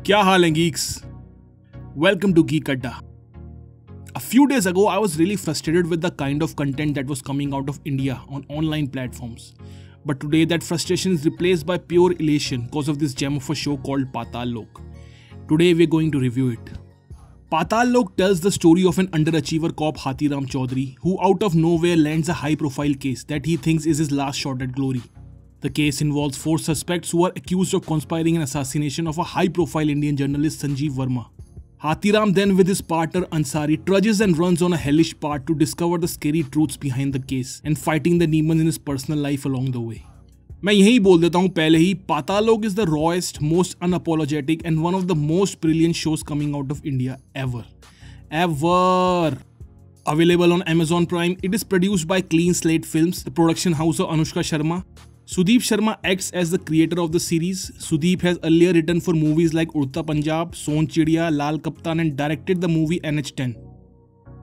क्या हाल है geeks? Welcome to Geek Adda. A few days ago, I was really frustrated with the kind of content that was coming out of India on online platforms. But today, that frustration is replaced by pure elation because of this gem of a show called Patal Lok. Today, we're going to review it. Patal Lok tells the story of an underachiever cop Hathiram Chaudhary who out of nowhere lands a high-profile case that he thinks is his last shot at glory. The case involves 4 suspects who are accused of conspiring an assassination of a high-profile Indian journalist Sanjeev Verma. Hathiram then with his partner Ansari trudges and runs on a hellish path to discover the scary truths behind the case and fighting the demons in his personal life along the way. मैं यही बोल देता हूँ पहले ही, Patal Lok is the rawest, most unapologetic and one of the most brilliant shows coming out of India ever. Ever! Available on Amazon Prime, it is produced by Clean Slate Films, the production house of Anushka Sharma. Sudeep Sharma acts as the creator of the series. Sudeep has earlier written for movies like Udta Punjab, Son Chidiya, Lal Kaptan and directed the movie NH10.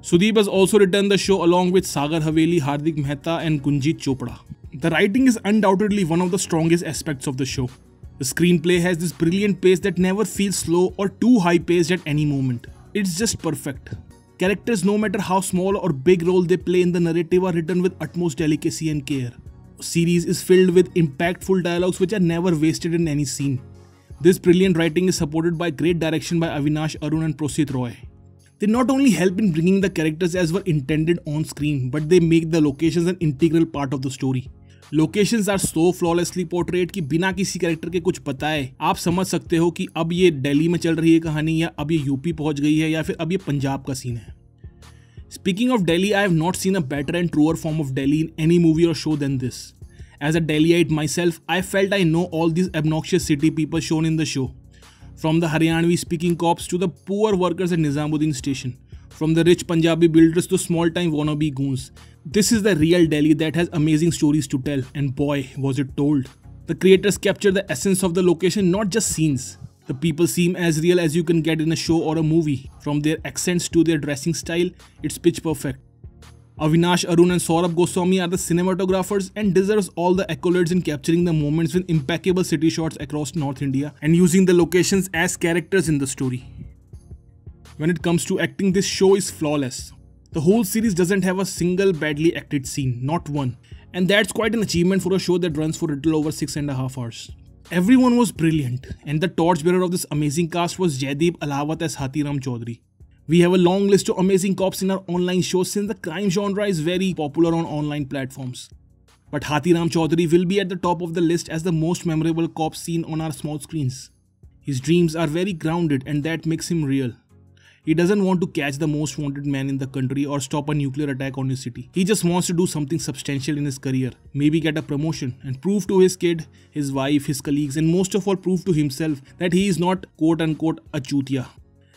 Sudeep has also written the show along with Sagar Haveli, Hardik Mehta and Gunjit Chopra. The writing is undoubtedly one of the strongest aspects of the show. The screenplay has this brilliant pace that never feels slow or too high-paced at any moment. It's just perfect. Characters, no matter how small or big role they play in the narrative, are written with utmost delicacy and care. Series is filled with impactful dialogues which are never wasted in any scene. This brilliant writing is supported by great direction by Avinash Arun and Prosit Roy. They not only help in bringing the characters as were intended on screen, but they make the locations an integral part of the story. Locations are so flawlessly portrayed कि बिना किसी character के कुछ बताए आप समझ सकते हो कि अब ये दिल्ली में चल रही है कहानी या अब ये यूपी पहुंच गई है या फिर अब ये पंजाब का सीन है. Speaking of Delhi, I have not seen a better and truer form of Delhi in any movie or show than this. As a Delhiite myself, I felt I know all these obnoxious city people shown in the show. From the Haryanvi speaking cops to the poor workers at Nizamuddin station. From the rich Punjabi builders to small-time wannabe goons. This is the real Delhi that has amazing stories to tell, and boy, was it told. The creators capture the essence of the location, not just scenes. The people seem as real as you can get in a show or a movie. From their accents to their dressing style, it's pitch perfect. Avinash Arun and Saurabh Goswami are the cinematographers and deserves all the accolades in capturing the moments with impeccable city shots across North India and using the locations as characters in the story. When it comes to acting, this show is flawless. The whole series doesn't have a single badly acted scene, not one. And that's quite an achievement for a show that runs for a little over 6.5 hours. Everyone was brilliant, and the torchbearer of this amazing cast was Jaideep Ahlawat as Hathiram Chaudhary. We have a long list of amazing cops in our online shows since the crime genre is very popular on online platforms. But Hathiram Chaudhary will be at the top of the list as the most memorable cop seen on our small screens. His dreams are very grounded and that makes him real. He doesn't want to catch the most wanted man in the country or stop a nuclear attack on his city. He just wants to do something substantial in his career, maybe get a promotion and prove to his kid, his wife, his colleagues and most of all prove to himself that he is not quote-unquote a chutia.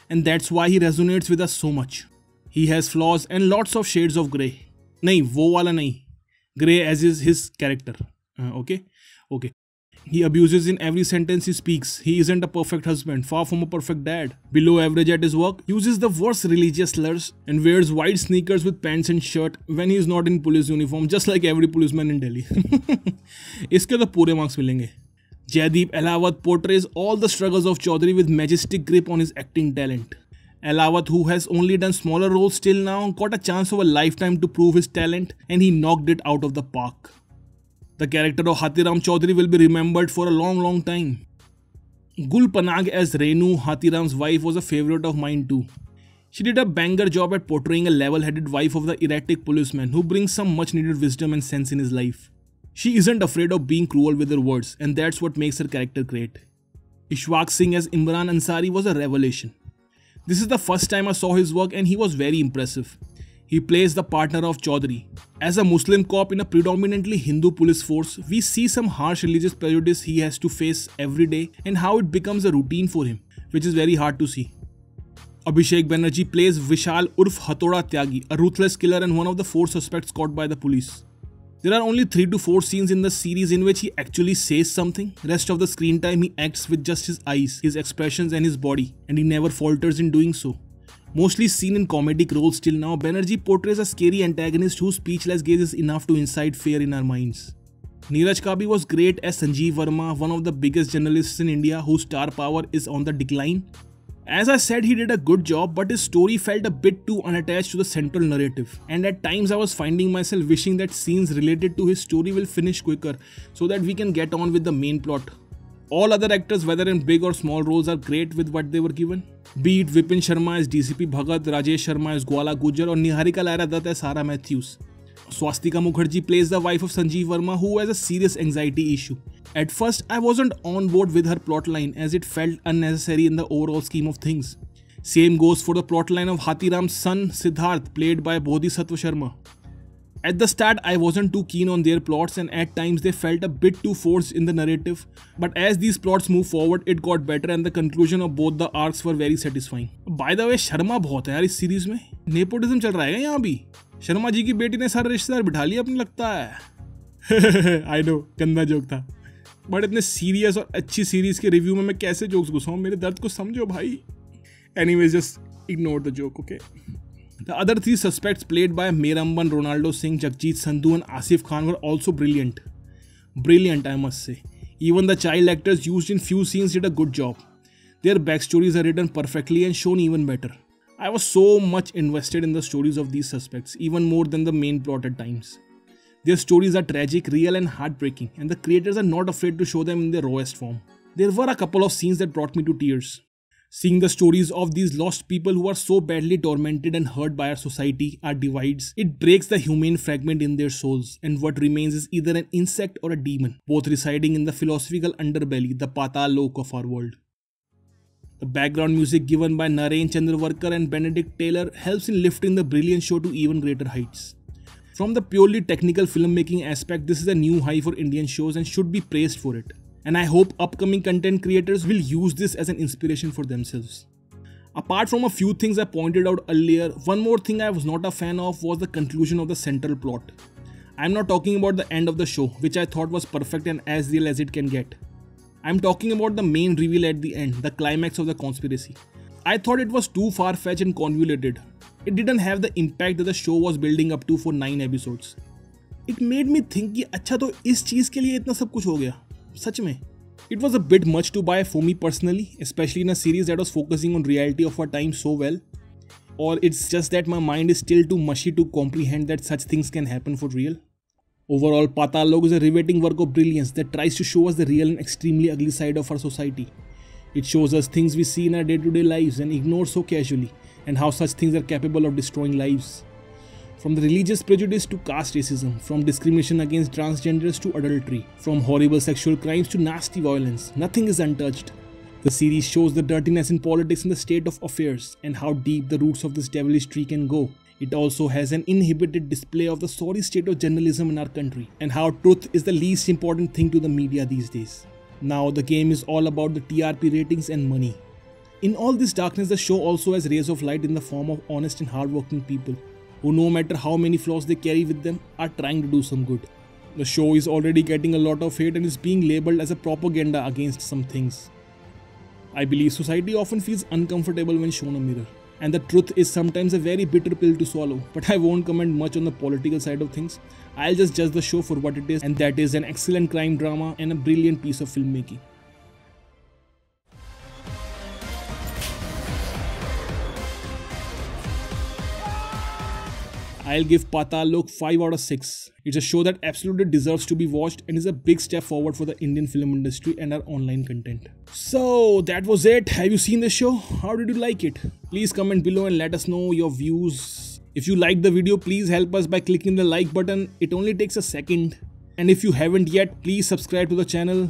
And that's why he resonates with us so much. He has flaws and lots of shades of grey. Nahi, wo wala nahi. Grey as is his character. Okay? He abuses in every sentence he speaks. He isn't a perfect husband, far from a perfect dad. Below average at his work, uses the worst religious slurs and wears white sneakers with pants and shirt when he is not in police uniform, just like every policeman in Delhi. इसके तो पूरे marks मिलेंगे. Jaideep Ahlawat portrays all the struggles of Chaudhary with majestic grip on his acting talent. Ahlawat, who has only done smaller roles till now, got a chance of a lifetime to prove his talent and he knocked it out of the park. The character of Hathiram Chaudhary will be remembered for a long time. Gul Panag as Renu, Hathiram's wife, was a favorite of mine too. She did a banger job at portraying a level-headed wife of the erratic policeman who brings some much-needed wisdom and sense in his life. She isn't afraid of being cruel with her words, and that's what makes her character great. Ishwaq Singh as Imran Ansari was a revelation. This is the first time I saw his work and he was very impressive. He plays the partner of Chaudhary. As a Muslim cop in a predominantly Hindu police force, we see some harsh religious prejudice he has to face every day and how it becomes a routine for him, which is very hard to see. Abhishek Banerjee plays Vishal Urf Hathoda Tyagi, a ruthless killer and one of the 4 suspects caught by the police. There are only 3 to 4 scenes in the series in which he actually says something. Rest of the screen time he acts with just his eyes, his expressions and his body, and he never falters in doing so. Mostly seen in comedic roles till now, Banerjee portrays a scary antagonist whose speechless gaze is enough to incite fear in our minds. Neeraj Kabi was great as Sanjeev Verma, one of the biggest journalists in India whose star power is on the decline. As I said, he did a good job, but his story felt a bit too unattached to the central narrative. And at times I was finding myself wishing that scenes related to his story will finish quicker so that we can get on with the main plot. All other actors, whether in big or small roles, are great with what they were given. Be it Vipin Sharma as DCP Bhagat, Rajesh Sharma as Gwala Gujar, or Niharika Laira Dutt as Sara Matthews. Swastika Mukherjee plays the wife of Sanjeev Verma who has a serious anxiety issue. At first, I wasn't on board with her plotline as it felt unnecessary in the overall scheme of things. Same goes for the plotline of Hathiram's son Siddharth, played by Bodhisattva Sharma. At the start, I wasn't too keen on their plots and at times they felt a bit too forced in the narrative. But as these plots moved forward, it got better and the conclusion of both the arcs were very satisfying. By the way, Sharma बहुत है यार इस series में. Nepotism चल रहा है यहाँ भी. शर्मा जी की बेटी ने सारे रिश्तेदार बिठा लिए अपने लगता है. आई नो, गंदा जोक था. बट इतने सीरियस और अच्छी सीरीज के रिव्यू में मैं कैसे जोक्स घुसाऊं? मेरे दर्द को समझो भाई. Anyways, just ignore the joke, okay? The other three suspects played by Meramban, Ronaldo Singh, Jagjit Sandhu and Asif Khan were also brilliant. Brilliant, I must say. Even the child actors used in few scenes did a good job. Their backstories are written perfectly and shown even better. I was so much invested in the stories of these suspects, even more than the main plot at times. Their stories are tragic, real and heartbreaking, and the creators are not afraid to show them in their rawest form. There were a couple of scenes that brought me to tears. Seeing the stories of these lost people who are so badly tormented and hurt by our society, our divides, it breaks the humane fragment in their souls, and what remains is either an insect or a demon, both residing in the philosophical underbelly, the Patal Lok of our world. The background music given by Naren Chandravarkar and Benedict Taylor helps in lifting the brilliant show to even greater heights. From the purely technical filmmaking aspect, this is a new high for Indian shows and should be praised for it. And I hope upcoming content creators will use this as an inspiration for themselves. Apart from a few things I pointed out earlier, one more thing I was not a fan of was the conclusion of the central plot. I am not talking about the end of the show, which I thought was perfect and as real as it can get. I am talking about the main reveal at the end, the climax of the conspiracy. I thought it was too far-fetched and convoluted. It didn't have the impact that the show was building up to for 9 episodes. It made me think कि अच्छा तो इस चीज़ के लिए इतना सब कुछ हो गया. सच में. It was a bit much to buy for me personally, especially in a series that was focusing on reality of our time so well. Or it's just that my mind is still too mushy to comprehend that such things can happen for real. Overall, Patal Lok is a riveting work of brilliance that tries to show us the real and extremely ugly side of our society. It shows us things we see in our day-to-day lives and ignore so casually, and how such things are capable of destroying lives. From the religious prejudice to caste racism, from discrimination against transgenders to adultery, from horrible sexual crimes to nasty violence, nothing is untouched. The series shows the dirtiness in politics and the state of affairs, and how deep the roots of this devilish tree can go. It also has an inhibited display of the sorry state of journalism in our country, and how truth is the least important thing to the media these days. Now the game is all about the TRP ratings and money. In all this darkness, the show also has rays of light in the form of honest and hardworking people, who no matter how many flaws they carry with them, are trying to do some good. The show is already getting a lot of hate and is being labelled as a propaganda against some things. I believe society often feels uncomfortable when shown a mirror, and the truth is sometimes a very bitter pill to swallow, but I won't comment much on the political side of things. I'll just judge the show for what it is, and that is an excellent crime drama and a brilliant piece of filmmaking. I'll give Patal Lok 5 out of 6. It's a show that absolutely deserves to be watched and is a big step forward for the Indian film industry and our online content. So that was it. Have you seen this show? How did you like it? Please comment below and let us know your views. If you liked the video, please help us by clicking the like button. It only takes a second. And if you haven't yet, please subscribe to the channel.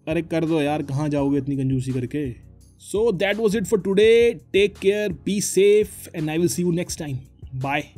अरे कर दो यार, कहाँ जाओगे इतनी कंजूसी करके? So that was it for today. Take care, be safe, and I will see you next time. Bye.